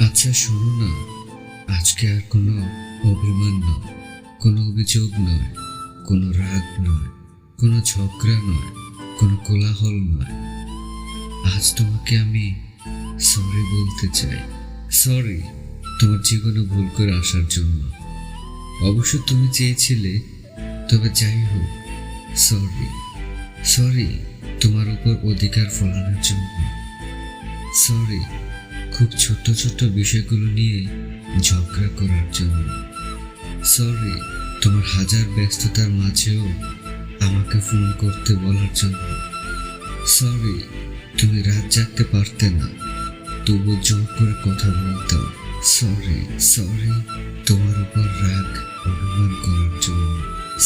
আচ্ছা শোনো না, আজকে আর কোনো অভিমান নয়, কোনো অভিযোগ নয়, কোনো রাগ নয়, কোনো ঝগড়া নয়, কোনো কোলাহল নয়। আজ তোমাকে আমি সরি বলতে চাই। সরি তোমার জীবনে ভুল করে আসার জন্য। অবশ্য তুমি চেয়েছিলে, তবে যাই হোক সরি। সরি তোমার উপর অধিকার ফলানোর জন্য। সরি খুব ছোট ছোট বিষয়গুলো নিয়ে ঝগড়া করার জন্য। সরি তোমার হাজার ব্যস্ততার মাঝেও আমাকে ফোন করতে বলার জন্য। সরি তুমি রাত জাগতে পারতে না, তবু জোর করে কথা বলতাম। সরি সরি তোমার উপর রাগ অভিমান করার জন্য।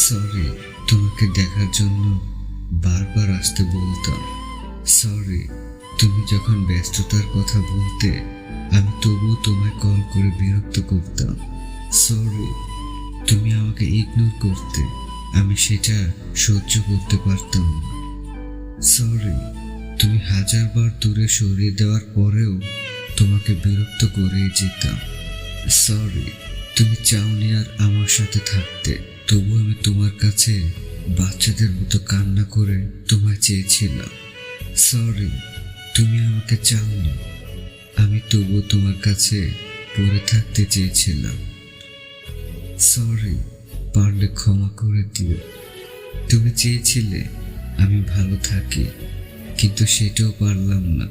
সরি তোমাকে দেখার জন্য বারবার আসতে বলতাম। সরি তুমি যখন ব্যস্ততার কথা বলতে আমি তবুও তোমায় কল করে বিরক্ত করতাম। সরি তুমি আমাকে ইগনোর করতে, আমি সেটা সহ্য করতে পারতাম না। সরি তুমি হাজারবার দূরে সরিয়ে দেওয়ার পরেও তোমাকে বিরক্ত করেই যেতাম। সরি তুমি চাওনি আর আমার সাথে থাকতে, তবু আমি তোমার কাছে বাচ্চাদের মতো কান্না করে তোমায় চেয়েছিলাম। সরি তুমি আমাকে চাওনি, আমি তবু তোমার কাছে পড়ে থাকতে চেয়েছিলাম। সরি পারলে ক্ষমা করে দিও। তুমি চেয়েছিলে আমি ভালো থাকি, কিন্তু সেটাও পারলাম না।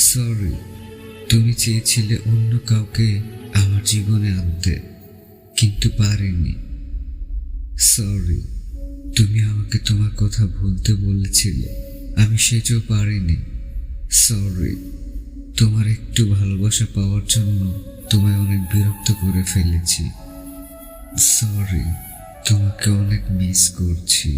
সরি তুমি চেয়েছিলে অন্য কাউকে আমার জীবনে আনতে, কিন্তু পারিনি। সরি তুমি আমাকে তোমার কথা ভুলতে বলেছিলে, আমি সেটাও পারিনি। সরি তোমার একটু ভালোবাসা পাওয়ার জন্য তোমায় অনেক বিরক্ত করে ফেলেছি। সরি তোমাকে অনেক মিস করছি।